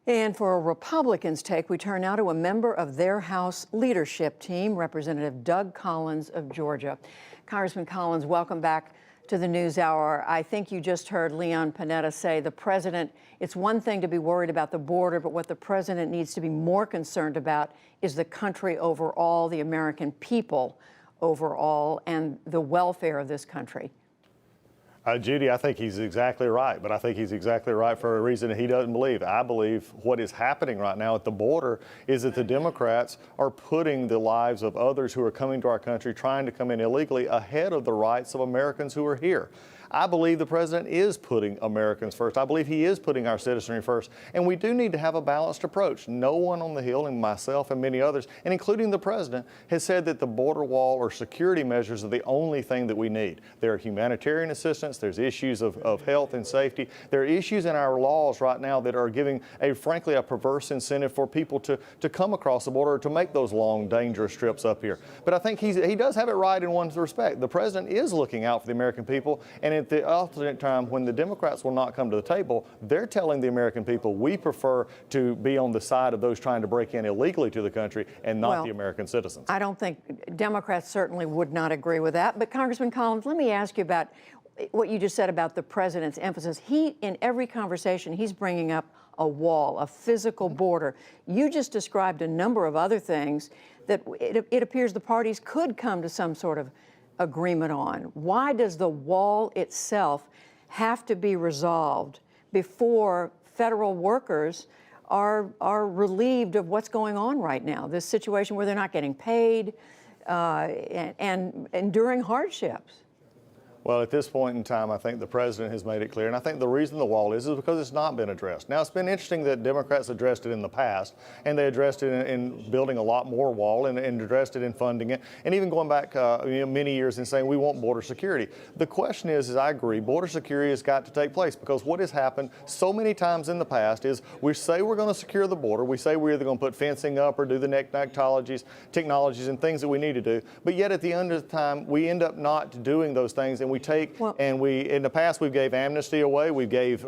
And for a Republicans' take, we turn now to a member of their House leadership team, Representative Doug Collins of Georgia. Congressman Collins, welcome back to the NewsHour. I think you just heard Leon Panetta say the president, it's one thing to be worried about the border, but what the president needs to be more concerned about is the country overall, the American people overall, and the welfare of this country. Judy, I think he's exactly right, but I think he's exactly right for a reason he doesn't believe. I believe what is happening right now at the border is that the Democrats are putting the lives of others who are coming to our country, trying to come in illegally, ahead of the rights of Americans who are here. I believe the president is putting Americans first. I believe he is putting our citizenry first. And we do need to have a balanced approach. No one on the Hill, and myself and many others, and including the president, has said that the border wall or security measures are the only thing that we need. There are humanitarian assistance. There's issues of health and safety. There are issues in our laws right now that are giving, frankly, a perverse incentive for people to come across the border, to make those long, dangerous trips up here. But I think he does have it right in one respect. The president is looking out for the American people, and at the alternate time, when the Democrats will not come to the table, they're telling the American people we prefer to be on the side of those trying to break in illegally to the country and not the American citizens. I don't think Democrats certainly would not agree with that. But Congressman Collins, let me ask you about what you just said about the president's emphasis. In every conversation, he's bringing up a wall, a physical border. You just described a number of other things that it appears the parties could come to some sort of agreement on. Why does the wall itself have to be resolved before federal workers are relieved of what's going on right now? This situation where they're not getting paid and enduring hardships. Well, at this point in time, I think the president has made it clear, and I think the reason the wall is because it's not been addressed. Now, it's been interesting that Democrats addressed it in the past, and they addressed it in building a lot more wall and addressed it in funding it, and even going back many years and saying we want border security. The question is I agree, border security has got to take place, because what has happened so many times in the past is we say we're going to secure the border, we say we're either going to put fencing up or do the technologies and things that we need to do, but yet at the end of the time, we end up not doing those things, and we take in the past we gave amnesty away, we gave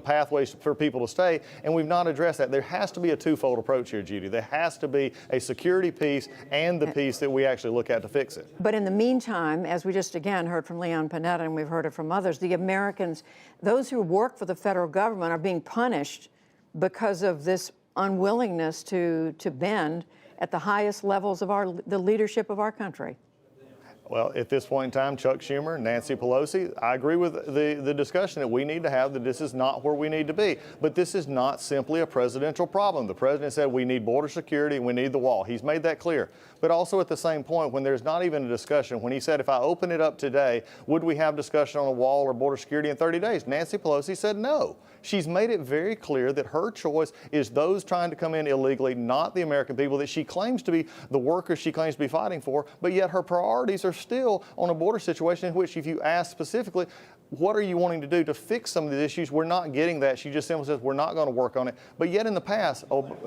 pathways for people to stay, and we've not addressed that. There has to be a twofold approach here, Judy. There has to be a security piece and the piece that we actually look at to fix it. But in the meantime, as we just again heard from Leon Panetta, and we've heard it from others, the Americans, those who work for the federal government, are being punished because of this unwillingness to bend at the highest levels of the leadership of our country. Well, at this point in time, Chuck Schumer, Nancy Pelosi, I agree with the discussion that we need to have, that this is not where we need to be. But this is not simply a presidential problem. The president said we need border security and we need the wall. He's made that clear. But also at the same point, when there's not even a discussion, when he said if I open it up today, would we have discussion on a wall or border security in 30 days? Nancy Pelosi said no. She's made it very clear that her choice is those trying to come in illegally, not the American people that she claims to be, the workers she claims to be fighting for, but yet her priorities are still on a border situation in which, if you ask specifically, what are you wanting to do to fix some of these issues? We're not getting that. She just simply says we're not going to work on it. But yet in the past,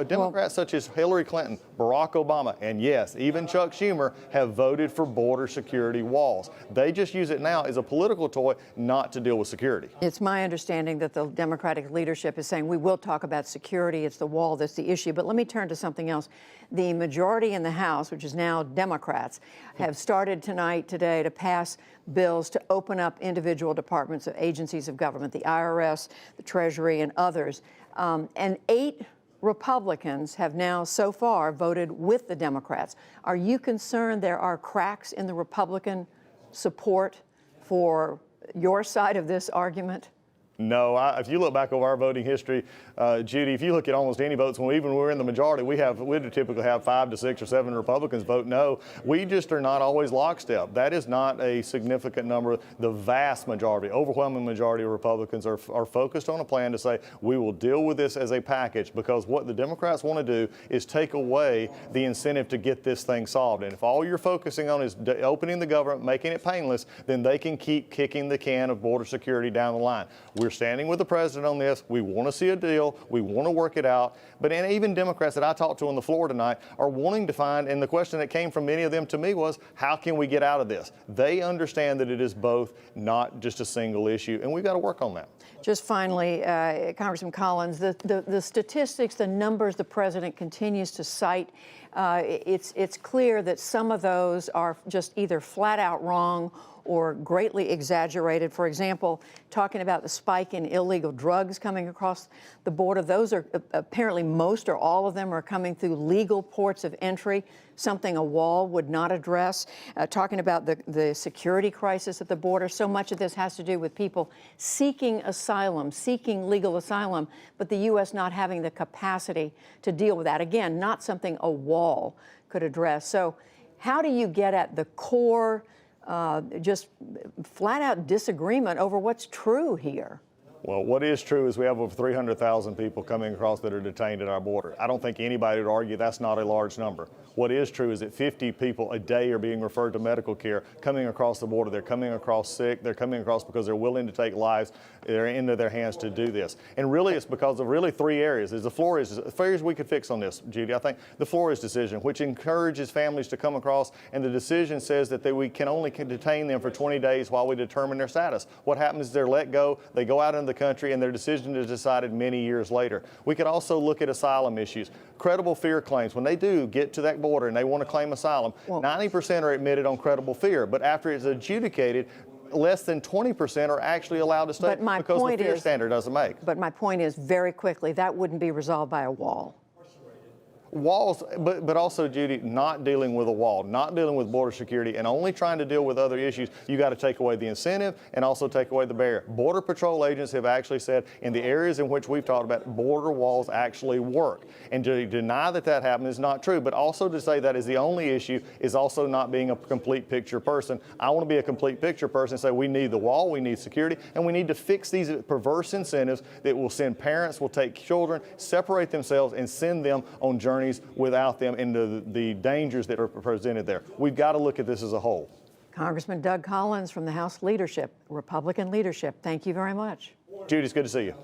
Democrats such as Hillary Clinton, Barack Obama, and yes, even Chuck Schumer have voted for border security walls. They just use it now as a political toy, not to deal with security. It's my understanding that the Democratic leadership is saying we will talk about security. It's the wall that's the issue. But let me turn to something else. The majority in the House, which is now Democrats, have started today to pass bills to open up individual departments of agencies of government, the IRS, the Treasury, and others. And 8 Republicans have now so far voted with the Democrats. Are you concerned there are cracks in the Republican support for your side of this argument? No, if you look back over our voting history, Judy, if you look at almost any votes, when we're in the majority, we typically have 5 to 6 or 7 Republicans vote no. We just are not always lockstep. That is not a significant number. The vast majority, overwhelming majority of Republicans are focused on a plan to say we will deal with this as a package, because what the Democrats want to do is take away the incentive to get this thing solved. And if all you're focusing on is opening the government, making it painless, then they can keep kicking the can of border security down the line. We're standing with the president on this. We want to see a deal. We want to work it out. But and even Democrats that I talked to on the floor tonight are wanting to find, and the question that came from many of them to me was, how can we get out of this? They understand that it is both, not just a single issue, and we've got to work on that. Just finally, Congressman Collins, the statistics, the numbers the president continues to cite, it's clear that some of those are just either flat out wrong or greatly exaggerated. For example, talking about the spike in illegal drugs coming across the border, those are apparently most or all of them are coming through legal ports of entry, something a wall would not address. Talking about the security crisis at the border, so much of this has to do with people seeking asylum, seeking legal asylum, but the U.S. not having the capacity to deal with that. Again, not something a wall could address. So how do you get at the core just flat out disagreement over what's true here? Well, what is true is we have over 300,000 people coming across that are detained at our border. I don't think anybody would argue that's not a large number. What is true is that 50 people a day are being referred to medical care coming across the border. They're coming across sick. They're coming across because they're willing to take lives. They're into their hands to do this. And really, it's because of really three areas. The floor is areas we could fix on this, Judy. I think the Flores decision, which encourages families to come across, and the decision says that we can only detain them for 20 days while we determine their status. What happens is they're let go, they go out into the country, and their decision is decided many years later. We could also look at asylum issues. Credible fear claims, when they do get to that border and they want to claim asylum, 90% are admitted on credible fear, but after it's adjudicated, less than 20% are actually allowed to stay because the fear standard doesn't make. But my point is, very quickly, that wouldn't be resolved by a wall. Walls, but also, Judy, not dealing with a wall, not dealing with border security, and only trying to deal with other issues. You got to take away the incentive and also take away the barrier. Border Patrol agents have actually said in the areas in which we've talked about, border walls actually work. And to deny that that happened is not true, but also to say that is the only issue is also not being a complete picture person. I want to be a complete picture person and say we need the wall, we need security, and we need to fix these perverse incentives that will send parents, will take children, separate themselves, and send them on journeys without them into the dangers that are presented there. We've got to look at this as a whole. Congressman Doug Collins from the House leadership, Republican leadership, thank you very much. Judy, it's good to see you.